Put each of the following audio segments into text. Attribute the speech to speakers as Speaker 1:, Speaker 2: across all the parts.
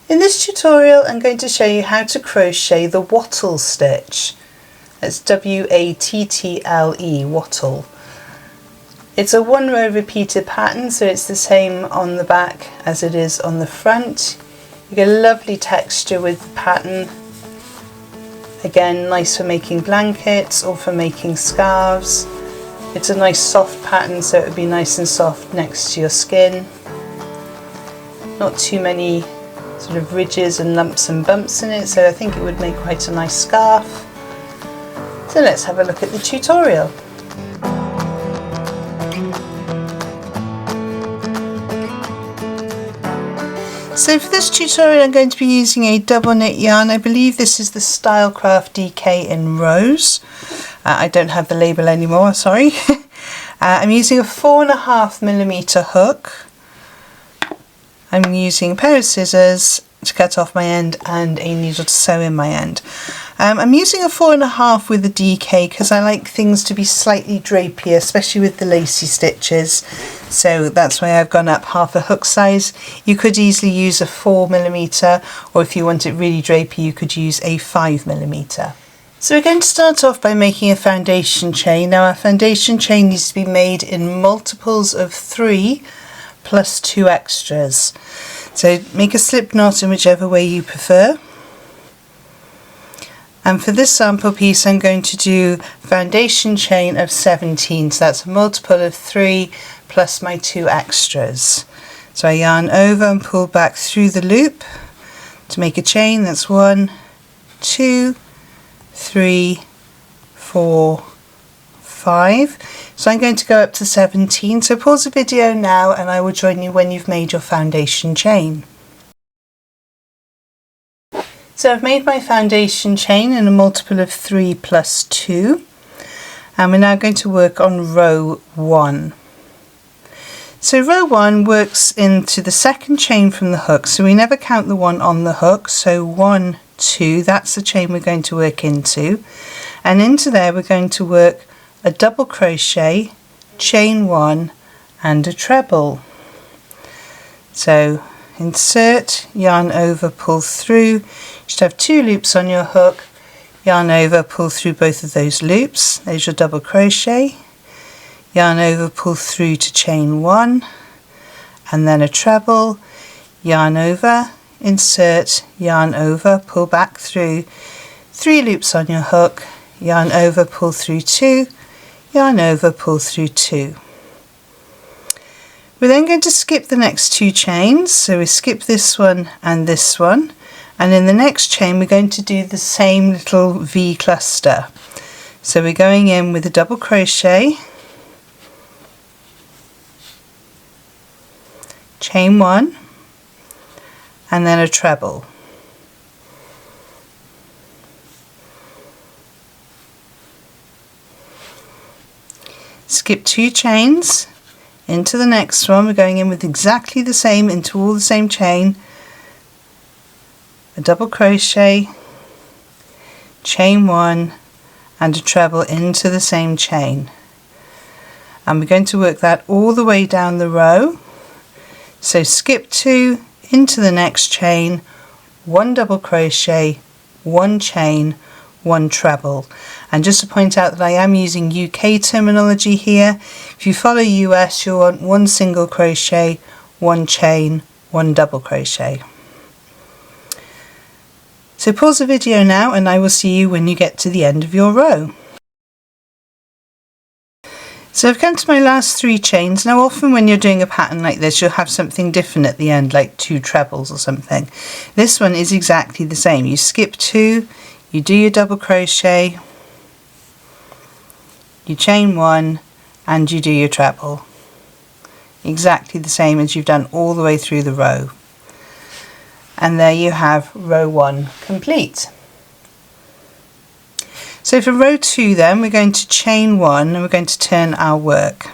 Speaker 1: In this tutorial I'm going to show you how to crochet the wattle stitch. That's W-A-T-T-L-E, wattle. It's a one row repeated pattern, so it's the same on the back as it is on the front. You get a lovely texture with the pattern. Again, nice for making blankets or for making scarves. It's a nice soft pattern, so it would be nice and soft next to your skin. Not too many sort of ridges and lumps and bumps in it, so I think it would make quite a nice scarf. So let's have a look at the tutorial. So for this tutorial I'm going to be using a double knit yarn. I believe this is the Stylecraft DK in Rose. I don't have the label anymore, sorry. I'm using a 4.5mm hook. I'm using a pair of scissors to cut off my end and a needle to sew in my end. I'm using a 4.5 with a DK because I like things to be slightly drapier, especially with the lacy stitches. So that's why I've gone up half a hook size. You could easily use a 4mm, or if you want it really drapey you could use a 5mm. So we're going to start off by making a foundation chain. Now our foundation chain needs to be made in multiples of 3 plus 2 extras. So make a slip knot in whichever way you prefer. And for this sample piece I'm going to do foundation chain of 17, so that's a multiple of 3 plus my 2 extras. So I yarn over and pull back through the loop to make a chain. That's 1, 2, 3, 4, 5. So I'm going to go up to 17, so pause the video now and I will join you when you've made your foundation chain. So I've made my foundation chain in a multiple of 3 plus 2, and we're now going to work on row 1. So row 1 works into the second chain from the hook, so we never count the one on the hook. So 1, 2, that's the chain we're going to work into, and into there we're going to work a double crochet, chain 1 and a treble. So insert, yarn over, pull through. You should have 2 loops on your hook, yarn over, pull through both of those loops. There's your double crochet, yarn over, pull through to chain 1 and then a treble, yarn over, insert, yarn over, pull back through, 3 loops on your hook, yarn over, pull through 2, yarn over, pull through 2. We're then going to skip the next 2 chains, so we skip this one, and in the next chain we're going to do the same little V cluster. So we're going in with a double crochet, chain 1 and then a treble. Skip 2 chains into the next one. We're going in with exactly the same, into all the same chain, a double crochet, chain 1 and a treble into the same chain, and we're going to work that all the way down the row. So skip 2 into the next chain, 1 double crochet, 1 chain, 1 treble. And just to point out that I am using UK terminology here. If you follow US you'll want 1 single crochet, 1 chain, 1 double crochet. So pause the video now and I will see you when you get to the end of your row. So I've come to my last 3 chains. Now often when you're doing a pattern like this you'll have something different at the end, like 2 trebles or something. This one is exactly the same. You skip 2, you do your double crochet, you chain 1 and you do your treble. Exactly the same as you've done all the way through the row. And there you have row 1 complete. So for row 2 then we're going to chain 1 and we're going to turn our work.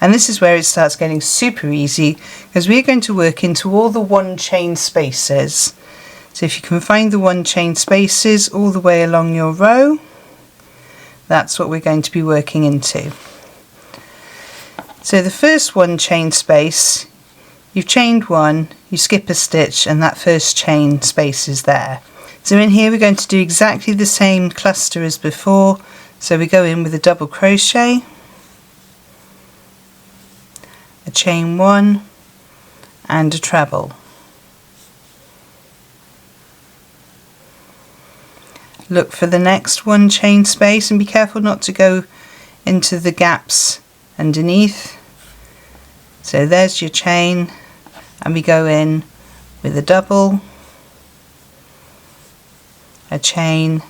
Speaker 1: And this is where it starts getting super easy, because we're going to work into all the 1 chain spaces. So if you can find the 1 chain spaces all the way along your row, that's what we're going to be working into. So the first 1 chain space you've chained one, you skip a stitch, and that first chain space is there. So in here we're going to do exactly the same cluster as before. So we go in with a double crochet, a chain one, and a treble. Look for the next one chain space and be careful not to go into the gaps underneath. So there's your chain, and we go in with a double, a chain,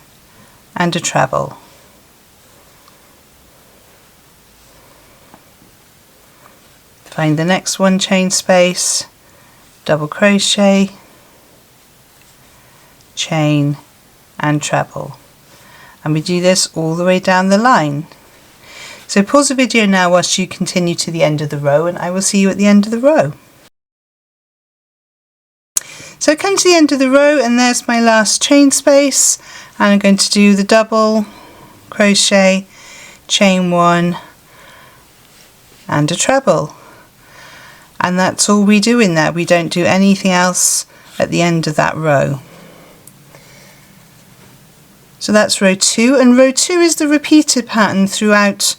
Speaker 1: and a treble. Find the next one chain space, double crochet, chain, and treble, and we do this all the way down the line. So pause the video now whilst you continue to the end of the row, and I will see you at the end of the row. So I come to the end of the row, and there's my last chain space, and I'm going to do the double crochet, chain one, and a treble, and that's all we do in there. We don't do anything else at the end of that row. So that's row 2, and row 2 is the repeated pattern throughout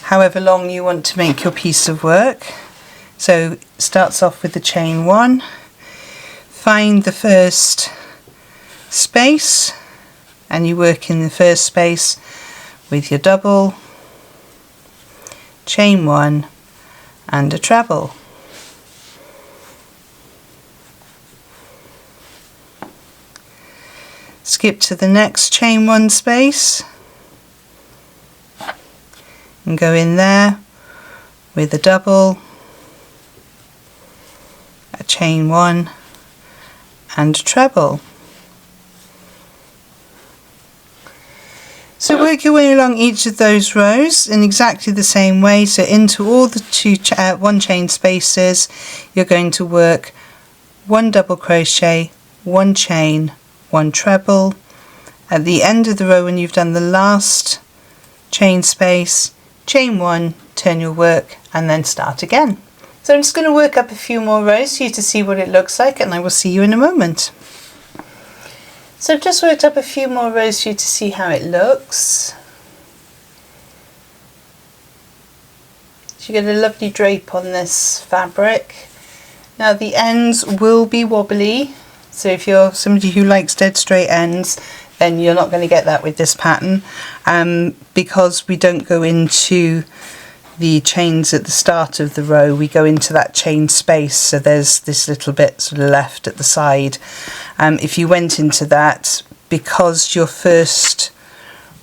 Speaker 1: however long you want to make your piece of work. So it starts off with the chain one, find the first space, and you work in the first space with your double, chain one, and a treble. Skip to the next chain one space and go in there with a double, a chain one, and a treble. So work your way along each of those rows in exactly the same way. So into all the one chain spaces, you're going to work one double crochet, one chain, one treble. At the end of the row, when you've done the last chain space, chain one, turn your work, and then start again. So I'm just going to work up a few more rows for you to see what it looks like, and I will see you in a moment. So I've just worked up a few more rows for you to see how it looks. So you get a lovely drape on this fabric. Now the ends will be wobbly, so if you're somebody who likes dead straight ends, then you're not going to get that with this pattern, because we don't go into the chains at the start of the row, we go into that chain space, so there's this little bit sort of left at the side. If you went into that, because your first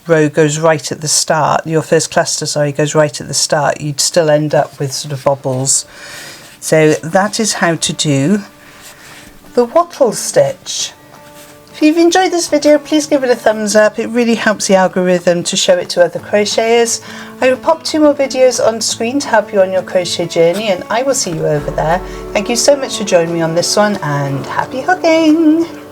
Speaker 1: row goes right at the start, your first cluster, sorry, goes right at the start, you'd still end up with sort of bobbles. So that is how to do the wattle stitch. If you've enjoyed this video, please give it a thumbs up. It really helps the algorithm to show it to other crocheters. I will pop 2 more videos on screen to help you on your crochet journey, and I will see you over there. Thank you so much for joining me on this one, and happy hooking!